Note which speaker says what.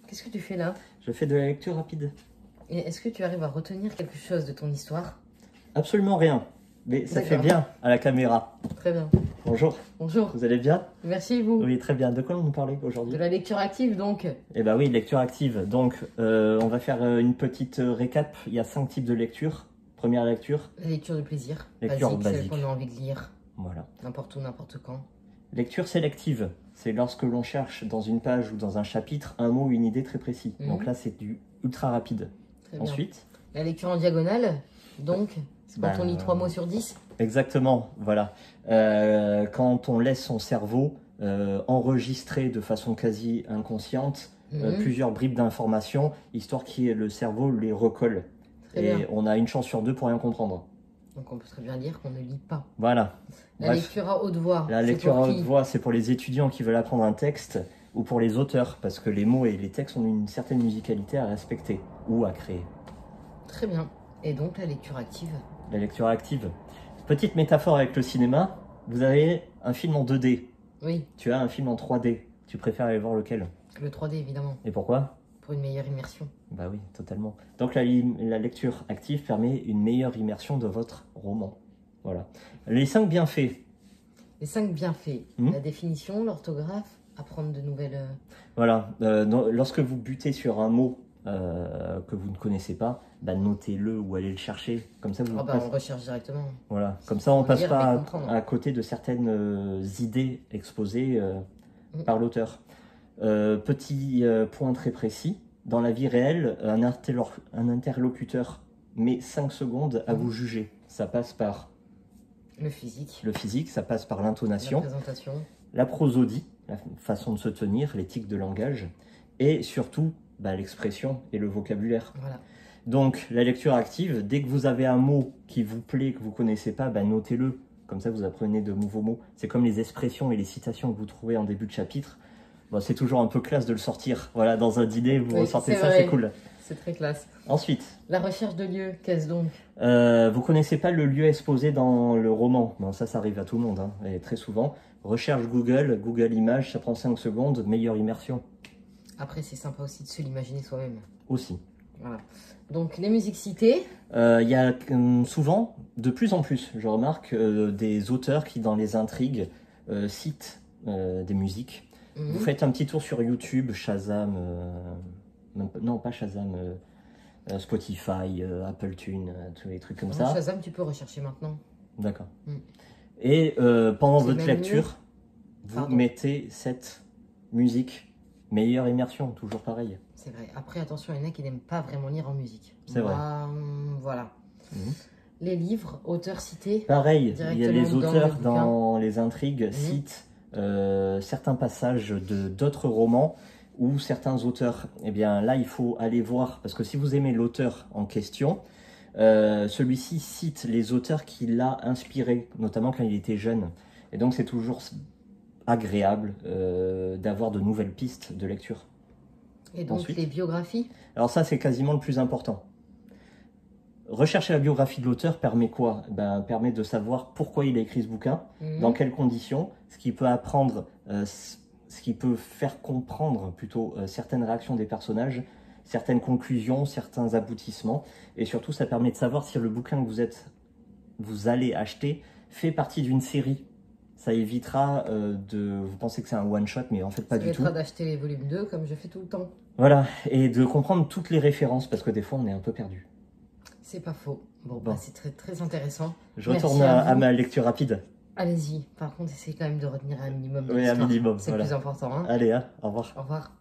Speaker 1: Qu'est-ce que tu fais là?
Speaker 2: Je fais de la lecture rapide.
Speaker 1: Et est-ce que tu arrives à retenir quelque chose de ton histoire?
Speaker 2: Absolument rien, mais ça fait bien à la caméra.
Speaker 1: Très bien.
Speaker 2: Bonjour.
Speaker 1: Bonjour.
Speaker 2: Vous allez bien?
Speaker 1: Merci et vous?
Speaker 2: Oui, très bien. De quoi on nous parlait aujourd'hui?
Speaker 1: De la lecture active donc?
Speaker 2: Eh bien oui, lecture active. Donc, on va faire une petite récap. Il y a 5 types de lecture. Première lecture.
Speaker 1: La lecture de plaisir.
Speaker 2: Lecture basique.
Speaker 1: Celle qu'on a envie de lire.
Speaker 2: Voilà.
Speaker 1: N'importe où, n'importe quand.
Speaker 2: Lecture sélective. C'est lorsque l'on cherche dans une page ou dans un chapitre un mot ou une idée très précis. Donc là, c'est du ultra rapide.
Speaker 1: Très
Speaker 2: Ensuite.
Speaker 1: Bien. La lecture en diagonale, donc, c'est quand on lit 3 mots sur 10.
Speaker 2: Exactement, voilà. Quand on laisse son cerveau enregistrer de façon quasi inconsciente plusieurs bribes d'informations, histoire que le cerveau les recolle. On a une chance sur 2 pour rien comprendre.
Speaker 1: Donc on peut très bien dire qu'on ne lit pas.
Speaker 2: Voilà.
Speaker 1: La lecture à haute voix.
Speaker 2: La lecture à haute voix, c'est pour les étudiants qui veulent apprendre un texte ou pour les auteurs, parce que les mots et les textes ont une certaine musicalité à respecter ou à créer.
Speaker 1: Très bien. Et donc la lecture active?
Speaker 2: La lecture active. Petite métaphore avec le cinéma, vous avez un film en 2D.
Speaker 1: Oui.
Speaker 2: Tu as un film en 3D. Tu préfères aller voir lequel?
Speaker 1: Le 3D évidemment.
Speaker 2: Et pourquoi?
Speaker 1: Pour une meilleure immersion.
Speaker 2: Bah oui, totalement. Donc la lecture active permet une meilleure immersion de votre roman. Voilà. Les 5 bienfaits.
Speaker 1: Les 5 bienfaits. La définition, l'orthographe, apprendre de nouvelles...
Speaker 2: Voilà. Lorsque vous butez sur un mot que vous ne connaissez pas, bah, notez-le ou allez le chercher. Comme ça,
Speaker 1: on recherche directement.
Speaker 2: Voilà. Comme ça, on ne passe pas à côté de certaines idées exposées par l'auteur. Petit point très précis, dans la vie réelle, un interlocuteur met 5 secondes à vous juger. Ça passe par
Speaker 1: le physique.
Speaker 2: Le physique, ça passe par l'intonation,
Speaker 1: la présentation,
Speaker 2: la prosodie, la façon de se tenir, l'éthique de langage, et surtout l'expression et le vocabulaire.
Speaker 1: Voilà.
Speaker 2: Donc la lecture active, dès que vous avez un mot qui vous plaît, que vous ne connaissez pas, notez-le. Comme ça, vous apprenez de nouveaux mots. C'est comme les expressions et les citations que vous trouvez en début de chapitre. Bon, c'est toujours un peu classe de le sortir. Voilà, dans un dîner, vous ressortez ça, c'est cool.
Speaker 1: C'est très classe.
Speaker 2: Ensuite.
Speaker 1: La recherche de lieu, qu'est-ce donc?
Speaker 2: Vous connaissez pas le lieu exposé dans le roman. Bon, ça arrive à tout le monde, hein, et très souvent. Recherche Google, Google Images, ça prend 5 secondes, meilleure immersion. Après,
Speaker 1: c'est sympa aussi de se l'imaginer soi-même.
Speaker 2: Aussi.
Speaker 1: Voilà. Donc, les musiques citées.
Speaker 2: Il y a souvent, de plus en plus, je remarque, des auteurs qui, dans les intrigues, citent des musiques. Vous faites un petit tour sur YouTube, Shazam, non pas Shazam, Spotify, Apple Tune, tous les trucs comme ça.
Speaker 1: Shazam, tu peux rechercher maintenant.
Speaker 2: D'accord. Et pendant votre lecture, vous mettez cette musique, meilleure immersion, toujours pareil.
Speaker 1: C'est vrai. Après, attention, il y en a qui n'aiment pas vraiment lire en musique.
Speaker 2: C'est vrai.
Speaker 1: Voilà. Les livres, auteurs cités.
Speaker 2: Pareil, il y a les auteurs dans les intrigues citent certains passages d'autres romans ou certains auteurs. Eh bien là, il faut aller voir, parce que si vous aimez l'auteur en question, celui-ci cite les auteurs qui l'a inspiré, notamment quand il était jeune. Et donc c'est toujours agréable d'avoir de nouvelles pistes de lecture.
Speaker 1: Et donc ensuite, les biographies?
Speaker 2: Alors ça, c'est quasiment le plus important. Rechercher la biographie de l'auteur permet quoi? Permet de savoir pourquoi il a écrit ce bouquin, dans quelles conditions, ce qui peut apprendre, ce qui peut faire comprendre plutôt certaines réactions des personnages, certaines conclusions, certains aboutissements, et surtout ça permet de savoir si le bouquin que vous allez acheter fait partie d'une série. Ça évitera vous pensez que c'est un one-shot, mais en fait pas du tout.
Speaker 1: Ça évitera d'acheter les volumes 2 comme je fais tout le temps.
Speaker 2: Voilà, et de comprendre toutes les références, parce que des fois on est un peu perdu.
Speaker 1: C'est pas faux. Bon. C'est très, très intéressant.
Speaker 2: Je retourne à ma lecture rapide.
Speaker 1: Allez-y. Par contre, essayez quand même de retenir un minimum de
Speaker 2: un minimum.
Speaker 1: C'est le plus important. Hein.
Speaker 2: Allez, au revoir.
Speaker 1: Au revoir.